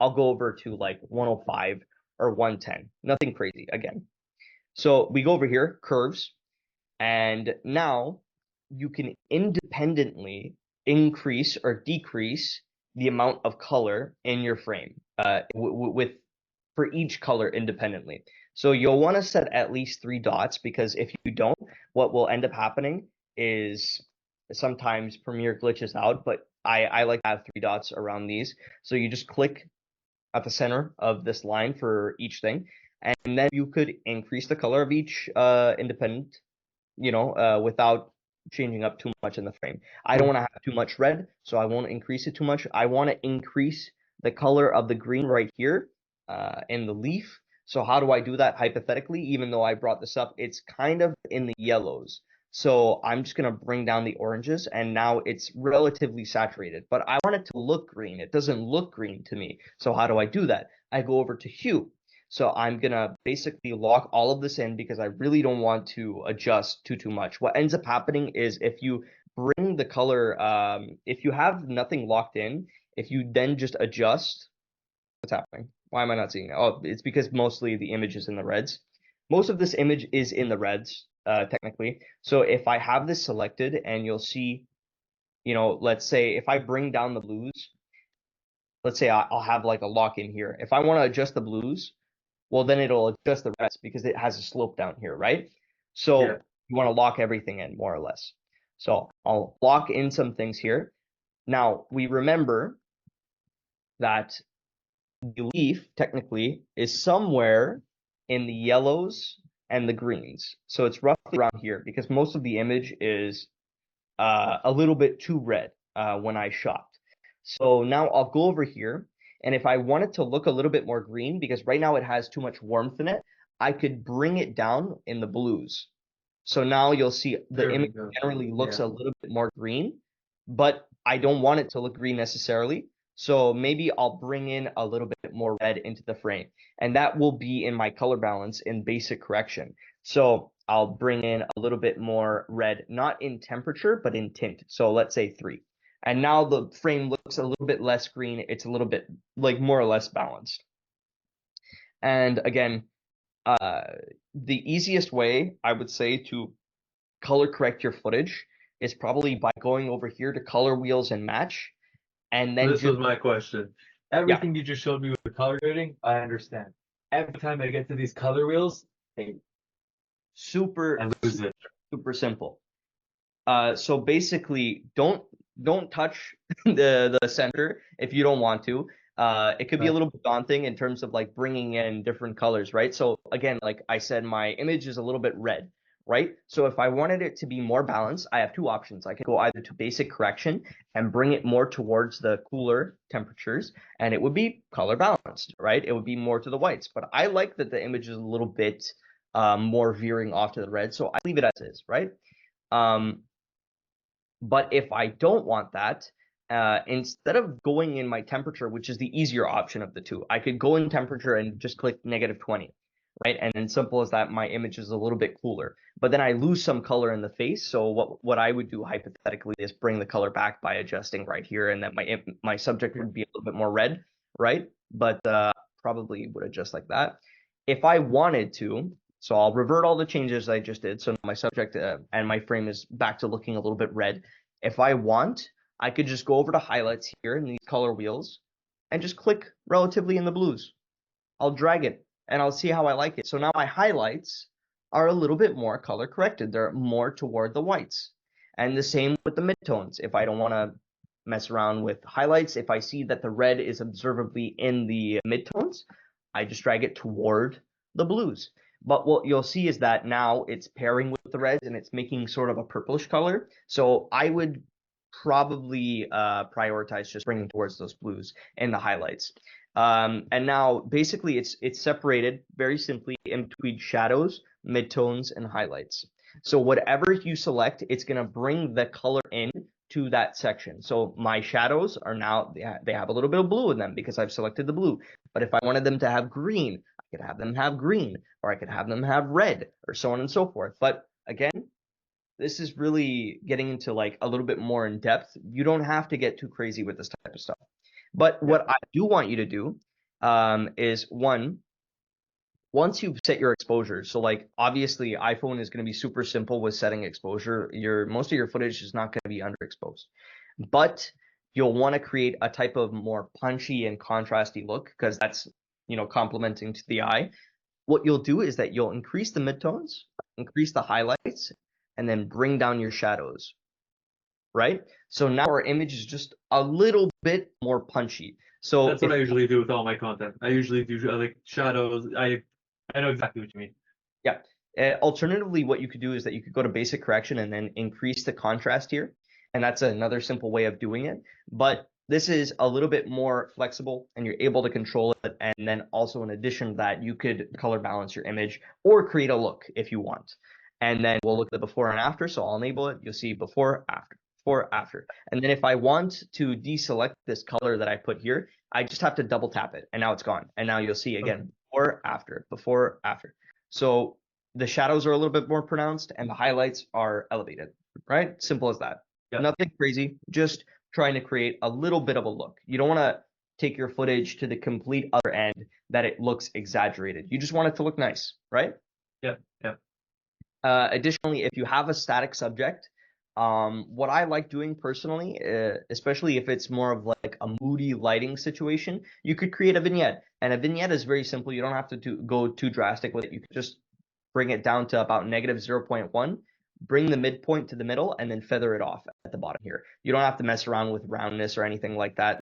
I'll go over to like 105 or 110. Nothing crazy again. So we go over here, curves, and now you can independently increase or decrease the amount of color in your frame with for each color independently. So you'll want to set at least 3 dots, because if you don't, what will end up happening is sometimes Premiere glitches out, but I like to have 3 dots around these. So you just click at the center of this line for each thing, and then you could increase the color of each independent, without changing up too much in the frame. I don't want to have too much red, so I won't increase it too much. I want to increase the color of the green right here in the leaf. So how do I do that hypothetically? Even though I brought this up, it's kind of in the yellows. So I'm just going to bring down the oranges, and now it's relatively saturated. But I want it to look green. It doesn't look green to me. So how do I do that? I go over to hue. So I'm gonna basically lock all of this in because I really don't want to adjust too much. What ends up happening is if you bring the color, if you have nothing locked in, if you then just adjust, what's happening? Why am I not seeing it? Oh, it's because mostly the image is in the reds. Most of this image is in the reds, technically. So if I have this selected, and you'll see, let's say if I bring down the blues, let's say I'll have like a lock in here. If I want to adjust the blues, well, then it'll adjust the rest because it has a slope down here, right? So Yeah. you want to lock everything in more or less. So I'll lock in some things here. Now we remember that the leaf technically is somewhere in the yellows and the greens. So it's roughly around here because most of the image is a little bit too red when I shot. So now I'll go over here, and if I want it to look a little bit more green, because right now it has too much warmth in it, I could bring it down in the blues. So now you'll see the There we image go. generally looks Yeah. a little bit more green, but I don't want it to look green necessarily. So maybe I'll bring in a little bit more red into the frame, and that will be in my color balance in basic correction. So I'll bring in a little bit more red, not in temperature, but in tint. So let's say 3. And now the frame looks a little bit less green. It's a little bit like more or less balanced. And again, uh, the easiest way I would say to color correct your footage is probably by going over here to color wheels and match, and then This just, was my question. yeah, Everything you just showed me with the color grading, I understand. Every time I get to these color wheels, hey, super, I lose it. super simple. So basically, don't touch the center if you don't want to. It could be a Right. little bit daunting in terms of like bringing in different colors, right? So again, like I said, my image is a little bit red, right? So if I wanted it to be more balanced, I have 2 options. I can go either to basic correction and bring it more towards the cooler temperatures, and it would be color balanced, right? It would be more to the whites. But I like that the image is a little bit more veering off to the red, so I leave it as is, right? Um, but if I don't want that, instead of going in my temperature, which is the easier option of the two, I could go in temperature and just click -20, right? And then simple as that, my image is a little bit cooler. But then I lose some color in the face. So what I would do hypothetically is bring the color back by adjusting right here, and that my subject would be a little bit more red, right? But probably would adjust like that. If I wanted to, so I'll revert all the changes I just did. So my subject and my frame is back to looking a little bit red. If I want, I could just go over to highlights here in these color wheels and just click relatively in the blues. I'll drag it and I'll see how I like it. So now my highlights are a little bit more color corrected. They're more toward the whites. And the same with the midtones. If I don't want to mess around with highlights, if I see that the red is observably in the midtones, I just drag it toward the blues. But what you'll see is that now it's pairing with the reds and it's making sort of a purplish color. So I would probably prioritize just bringing towards those blues in the highlights. And now basically it's separated very simply in between shadows, midtones, and highlights. So whatever you select, it's going to bring the color in to that section. So my shadows are now, they have a little bit of blue in them because I've selected the blue. But if I wanted them to have green, I could have them have green, or I could have them have red, or so on and so forth. But again, this is really getting into like a little bit more in depth. You don't have to get too crazy with this type of stuff. But Yeah. what I do want you to do is one, once you've set your exposure, so like obviously iPhone is going to be super simple with setting exposure. Most of your footage is not going to be underexposed, but you'll want to create a type of more punchy and contrasty look because that's, complementing to the eye. What you'll do is that you'll increase the midtones, increase the highlights, and then bring down your shadows, right? So now our image is just a little bit more punchy. So That's what I usually do with all my content. I usually do like shadows. I know exactly what you mean. yeah. Alternatively, what you could do is that you could go to basic correction and then increase the contrast here. And that's another simple way of doing it. But this is a little bit more flexible and you're able to control it. And then also in addition to that, you could color balance your image or create a look if you want. And then we'll look at the before and after. So I'll enable it. You'll see before, after, before, after. And then if I want to deselect this color that I put here, I just have to double tap it and now it's gone. And now you'll see again, before, after, before, after. So the shadows are a little bit more pronounced and the highlights are elevated, right? Simple as that. Yeah. Nothing crazy, just trying to create a little bit of a look. You don't want to take your footage to the complete other end that it looks exaggerated. You just want it to look nice, right? Yeah. Yeah. Additionally, if you have a static subject, what I like doing personally, especially if it's more of like a moody lighting situation, you could create a vignette. And a vignette is very simple. You don't have to go too drastic with it. You can just bring it down to about negative 0.1, bring the midpoint to the middle, and then feather it off at the bottom here. You don't have to mess around with roundness or anything like that.